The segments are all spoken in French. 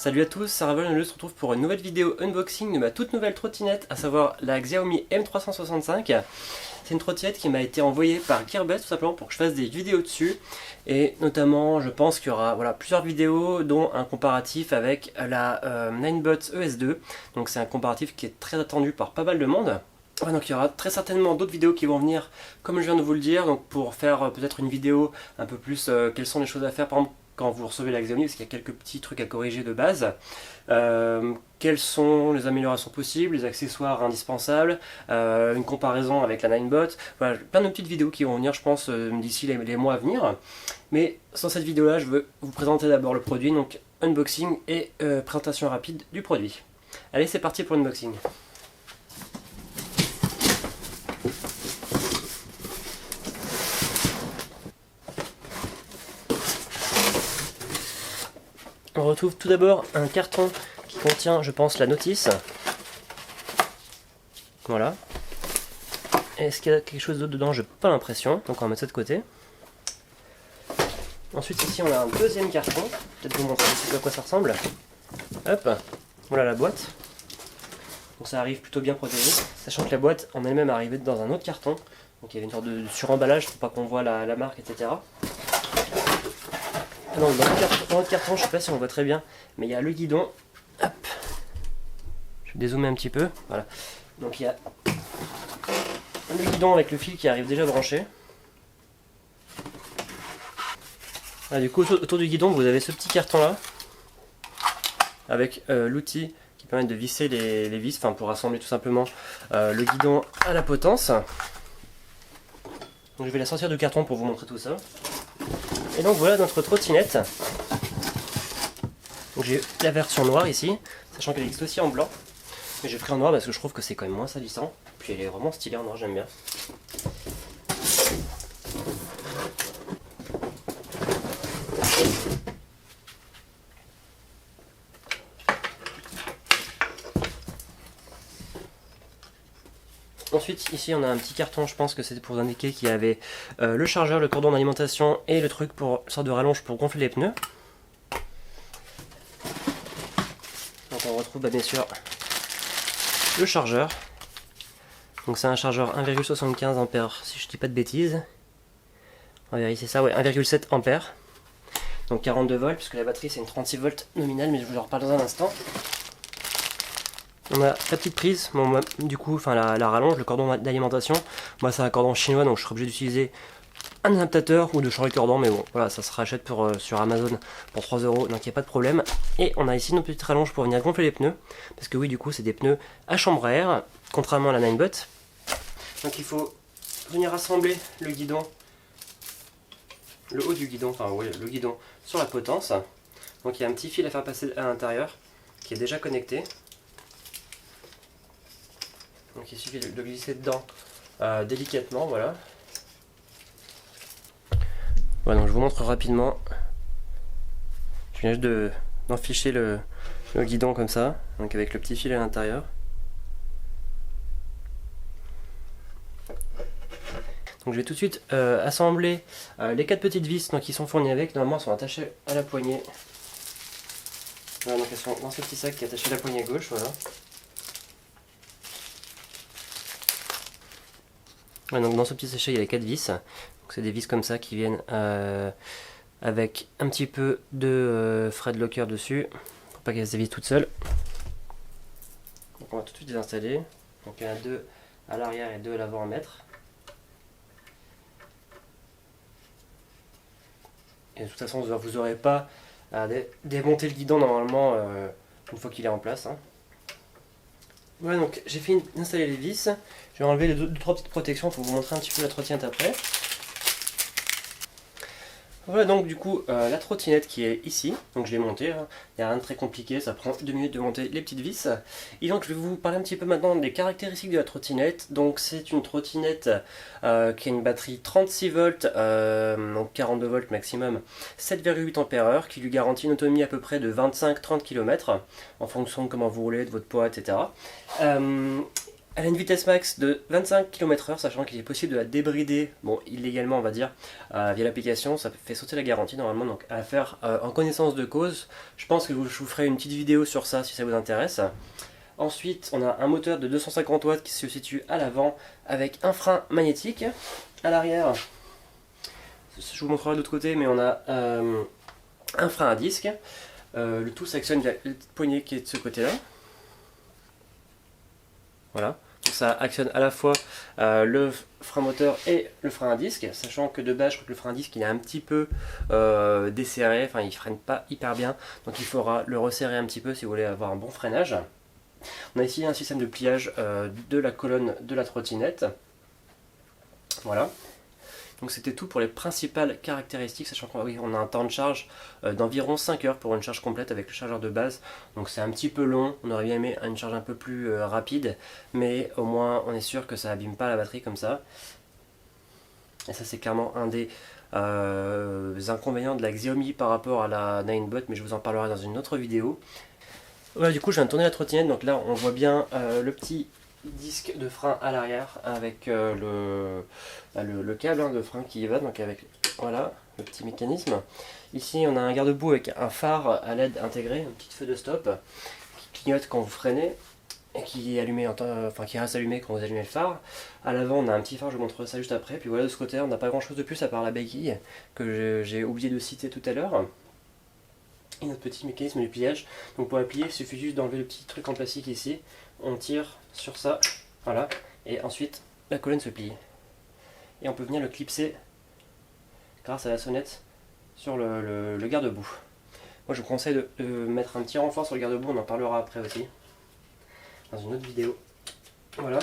Salut à tous, c'est Ravel, on se retrouve pour une nouvelle vidéo unboxing de ma toute nouvelle trottinette, à savoir la Xiaomi M365. C'est une trottinette qui m'a été envoyée par Gearbest tout simplement pour que je fasse des vidéos dessus. Et notamment, je pense qu'il y aura plusieurs vidéos, dont un comparatif avec la Ninebot ES2. Donc c'est un comparatif qui est très attendu par pas mal de monde. Donc il y aura très certainement d'autres vidéos qui vont venir, comme je viens de vous le dire, donc pour faire peut-être une vidéo un peu plus quelles sont les choses à faire, par exemple quand vous recevez la Xiaomi, parce qu'il y a quelques petits trucs à corriger de base. Quelles sont les améliorations possibles, les accessoires indispensables, une comparaison avec la Ninebot. Voilà, plein de petites vidéos qui vont venir, je pense, d'ici les mois à venir. Mais dans cette vidéo-là, je veux vous présenter d'abord le produit, donc unboxing et présentation rapide du produit. Allez, c'est parti pour l'unboxing. On retrouve tout d'abord un carton qui contient, je pense, la notice. Voilà. Est-ce qu'il y a quelque chose d'autre dedans? Je n'ai pas l'impression. Donc on va mettre ça de côté. Ensuite ici on a un deuxième carton. Peut-être vous montrer un petit peu à quoi ça ressemble. Hop. Voilà la boîte. Donc ça arrive plutôt bien protégé. Sachant que la boîte en elle-même arrivait dans un autre carton. Donc il y avait une sorte de suremballage pour pas qu'on voit la marque, etc. Donc dans notre carton, je ne sais pas si on voit très bien, mais il y a le guidon. Hop. Je vais dézoomer un petit peu. Voilà. Donc il y a le guidon avec le fil qui arrive déjà branché. Voilà, du coup, autour du guidon, vous avez ce petit carton là, avec l'outil qui permet de visser les vis, enfin pour assembler tout simplement le guidon à la potence. Donc je vais la sortir du carton pour vous montrer tout ça. Et donc voilà notre trottinette. Donc j'ai la version noire ici, sachant qu'elle existe aussi en blanc. Mais j'ai pris en noir parce que je trouve que c'est quand même moins salissant. Puis elle est vraiment stylée en noir, j'aime bien. Ensuite, ici on a un petit carton, je pense que c'était pour vous indiquer qu'il y avait le chargeur, le cordon d'alimentation et le truc pour une sorte de rallonge pour gonfler les pneus. Donc on retrouve bien sûr le chargeur. Donc c'est un chargeur 1,75 ampères si je dis pas de bêtises. On va vérifier ça, ouais, 1,7 ampères. Donc 42 volts, puisque la batterie c'est une 36 volts nominale, mais je vous en reparle dans un instant. On a la petite prise, bon, du coup, enfin la rallonge, le cordon d'alimentation. Moi c'est un cordon chinois, donc je serai obligé d'utiliser un adaptateur ou de changer le cordon, mais bon, voilà, ça se rachète sur Amazon pour 3 €, donc il n'y a pas de problème. Et on a ici nos petites rallonges pour venir gonfler les pneus, parce que oui, du coup, c'est des pneus à chambre à air, contrairement à la Ninebot. Donc il faut venir assembler le guidon, le haut du guidon, enfin oui, le guidon sur la potence. Donc il y a un petit fil à faire passer à l'intérieur, qui est déjà connecté. Donc il suffit de glisser dedans délicatement, voilà. Voilà, donc je vous montre rapidement. Je viens juste d'enficher le guidon comme ça, donc avec le petit fil à l'intérieur. Donc je vais tout de suite assembler les 4 petites vis qui sont fournies avec. Normalement elles sont attachées à la poignée. Voilà, donc elles sont dans ce petit sac qui est attaché à la poignée gauche, voilà. Ouais, donc dans ce petit sachet il y a les 4 vis. C'est des vis comme ça qui viennent avec un petit peu de thread locker dessus pour pas qu'elles se dévissent toutes seules. Donc on va tout de suite les installer. Donc il y en a 2 à l'arrière et 2 à l'avant à mettre. Et de toute façon vous n'aurez pas à démonter le guidon normalement une fois qu'il est en place. Hein. Voilà, donc j'ai fini d'installer les vis. Je vais enlever les 2-3 petites protections pour vous montrer un petit peu la trottinette après. Voilà donc du coup la trottinette qui est ici, donc je l'ai montée, hein. Il n'y a rien de très compliqué, ça prend 2 minutes de monter les petites vis. Et donc je vais vous parler un petit peu maintenant des caractéristiques de la trottinette. Donc c'est une trottinette qui a une batterie 36 volts, donc 42 volts maximum, 7,8 ampères, qui lui garantit une autonomie à peu près de 25-30 km, en fonction de comment vous roulez, de votre poids, etc. Elle a une vitesse max de 25 km/h, sachant qu'il est possible de la débrider, bon illégalement on va dire, via l'application. Ça fait sauter la garantie normalement, donc à faire en connaissance de cause. Je pense que je vous ferai une petite vidéo sur ça si ça vous intéresse. Ensuite, on a un moteur de 250 watts qui se situe à l'avant avec un frein magnétique. À l'arrière, je vous montrerai de l'autre côté, mais on a un frein à disque. Le tout s'actionne via la petite poignée qui est de ce côté-là. Voilà. Donc ça actionne à la fois le frein moteur et le frein à disque, sachant que de base je crois que le frein à disque il est un petit peu desserré, enfin il freine pas hyper bien, donc il faudra le resserrer un petit peu si vous voulez avoir un bon freinage. On a ici un système de pliage de la colonne de la trottinette. Voilà. Donc c'était tout pour les principales caractéristiques, sachant qu'on a un temps de charge d'environ 5 heures pour une charge complète avec le chargeur de base. Donc c'est un petit peu long, on aurait bien aimé une charge un peu plus rapide, mais au moins on est sûr que ça abîme pas la batterie comme ça. Et ça c'est clairement un des inconvénients de la Xiaomi par rapport à la Ninebot, mais je vous en parlerai dans une autre vidéo. Voilà, du coup je viens de tourner la trottinette, donc là on voit bien le petit disque de frein à l'arrière avec le câble de frein qui y va, donc avec voilà le petit mécanisme. Ici on a un garde-boue avec un phare à LED intégré, un petit feu de stop qui clignote quand vous freinez et qui est allumé qui reste allumé quand vous allumez le phare. À l'avant on a un petit phare, je vous montrerai ça juste après. Puis voilà, de ce côté on n'a pas grand chose de plus à part la béquille que j'ai oublié de citer tout à l'heure. Et notre petit mécanisme de pliage. Donc pour la plier, il suffit juste d'enlever le petit truc en plastique ici. On tire sur ça, voilà, et ensuite la colonne se plie. Et on peut venir le clipser grâce à la sonnette sur le garde-boue. Moi je vous conseille de mettre un petit renfort sur le garde-boue, on en parlera après aussi, dans une autre vidéo. Voilà.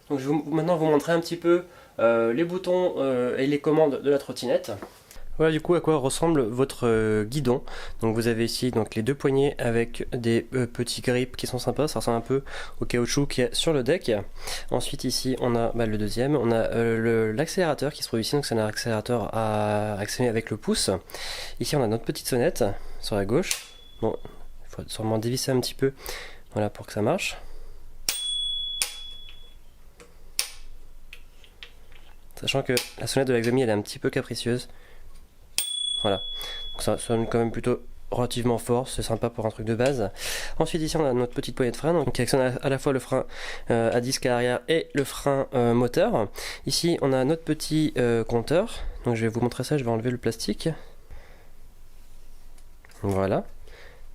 Donc je vais maintenant vous montrer un petit peu les boutons et les commandes de la trottinette. Voilà du coup à quoi ressemble votre guidon. Donc vous avez ici donc les deux poignées avec des petits grips qui sont sympas, ça ressemble un peu au caoutchouc qu'il y a sur le deck. Ensuite ici on a le deuxième, on a l'accélérateur qui se trouve ici, donc c'est un accélérateur à actionner avec le pouce. Ici on a notre petite sonnette sur la gauche. Bon, il faut sûrement dévisser un petit peu, voilà, pour que ça marche. Sachant que la sonnette de la Xiaomi elle est un petit peu capricieuse. Voilà, donc ça sonne quand même plutôt relativement fort, c'est sympa pour un truc de base. Ensuite ici on a notre petite poignée de frein, donc qui actionne à la fois le frein à disque à l'arrière et le frein moteur. Ici on a notre petit compteur, donc je vais vous montrer ça, je vais enlever le plastique. Voilà,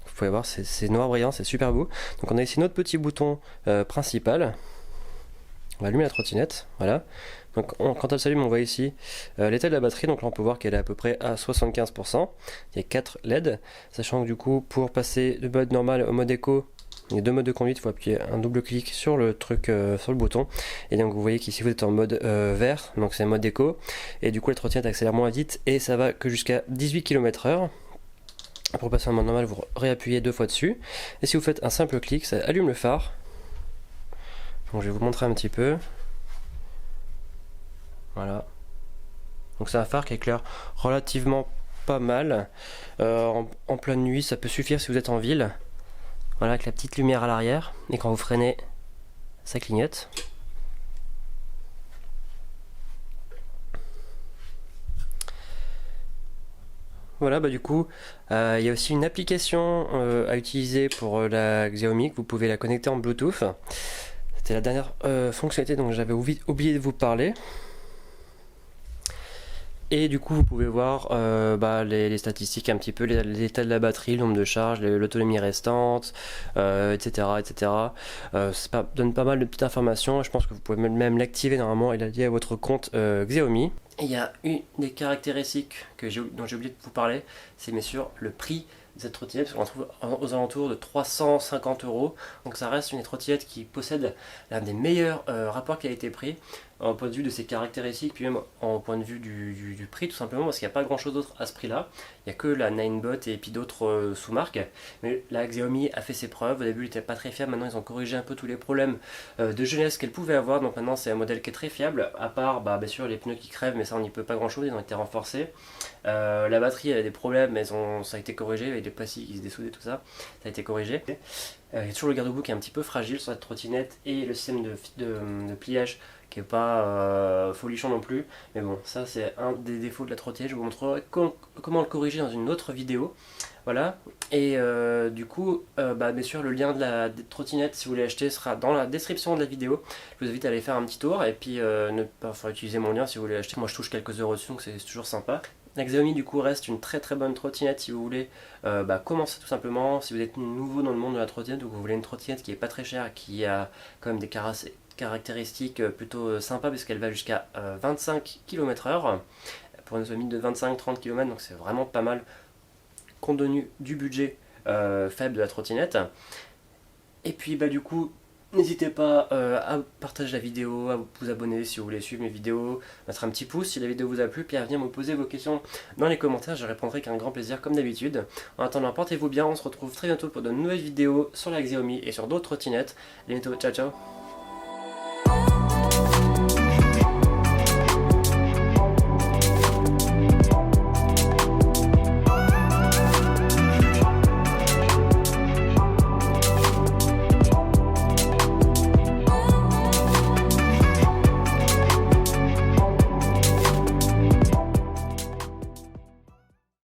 vous pouvez voir c'est noir brillant, c'est super beau. Donc on a ici notre petit bouton principal. On va allumer la trottinette, voilà. Donc quand elle s'allume, on voit ici l'état de la batterie. Donc là on peut voir qu'elle est à peu près à 75%. Il y a 4 LED, sachant que du coup pour passer de mode normal au mode éco, il y a deux modes de conduite, il faut appuyer un double clic sur le truc, sur le bouton. Et donc vous voyez qu'ici vous êtes en mode vert, donc c'est mode éco. Et du coup la trottinette accélère moins vite et ça va que jusqu'à 18 km/h. Pour passer en mode normal, vous réappuyez 2 fois dessus. Et si vous faites un simple clic, ça allume le phare. Donc je vais vous montrer un petit peu. Voilà. Donc c'est un phare qui éclaire relativement pas mal. En pleine nuit, ça peut suffire si vous êtes en ville. Voilà, avec la petite lumière à l'arrière. Et quand vous freinez, ça clignote. Voilà, bah du coup, il y a aussi une application à utiliser pour la Xiaomi, que vous pouvez la connecter en Bluetooth. C'était la dernière fonctionnalité dont j'avais oublié de vous parler. Et du coup vous pouvez voir les statistiques un petit peu, l'état de la batterie, le nombre de charges, l'autonomie restante, etc. Ça donne pas mal de petites informations. Je pense que vous pouvez même l'activer normalement et la lier à votre compte Xiaomi. Et il y a une des caractéristiques dont j'ai oublié de vous parler, c'est bien sûr le prix de cette trottinette, parce qu'on la trouve aux alentours de 350 €. Donc ça reste une trottinette qui possède l'un des meilleurs rapports qualité-prix, au point de vue de ses caractéristiques, puis même au point de vue du prix, tout simplement, parce qu'il n'y a pas grand chose d'autre à ce prix-là. Il n'y a que la Ninebot et puis d'autres sous-marques. Mais la Xiaomi a fait ses preuves. Au début, il n'était pas très fiable. Maintenant, ils ont corrigé un peu tous les problèmes de jeunesse qu'elle pouvait avoir. Donc maintenant, c'est un modèle qui est très fiable, à part bien sûr les pneus qui crèvent, mais ça, on n'y peut pas grand-chose. Ils ont été renforcés. La batterie, elle a des problèmes, mais ça a été corrigé avec des plastiques qui se dessoudaient, tout ça. Ça a été corrigé. Il y a toujours le garde-boue qui est un petit peu fragile sur cette trottinette et le système de pliage qui est pas folichon non plus. Mais bon, ça c'est un des défauts de la trottinette. Je vous montrerai comment le corriger dans une autre vidéo. Voilà. Et du coup, bien sûr, le lien de la trottinette, si vous voulez acheter, sera dans la description de la vidéo. Je vous invite à aller faire un petit tour et puis ne pas utiliser mon lien si vous voulez acheter. Moi, je touche quelques euros dessus, donc c'est toujours sympa. La Xiaomi du coup reste une très bonne trottinette si vous voulez commencer tout simplement. Si vous êtes nouveau dans le monde de la trottinette ou que vous voulez une trottinette qui est pas très chère, qui a quand même des caractéristiques plutôt sympas parce qu'elle va jusqu'à 25 km/h pour une Xiaomi de 25-30 km, donc c'est vraiment pas mal compte tenu du budget faible de la trottinette. Et puis du coup, n'hésitez pas à partager la vidéo, à vous abonner si vous voulez suivre mes vidéos, mettre un petit pouce si la vidéo vous a plu, puis à venir me poser vos questions dans les commentaires, je répondrai avec un grand plaisir comme d'habitude. En attendant, portez-vous bien, on se retrouve très bientôt pour de nouvelles vidéos sur la Xiaomi et sur d'autres trottinettes. À bientôt, ciao ciao.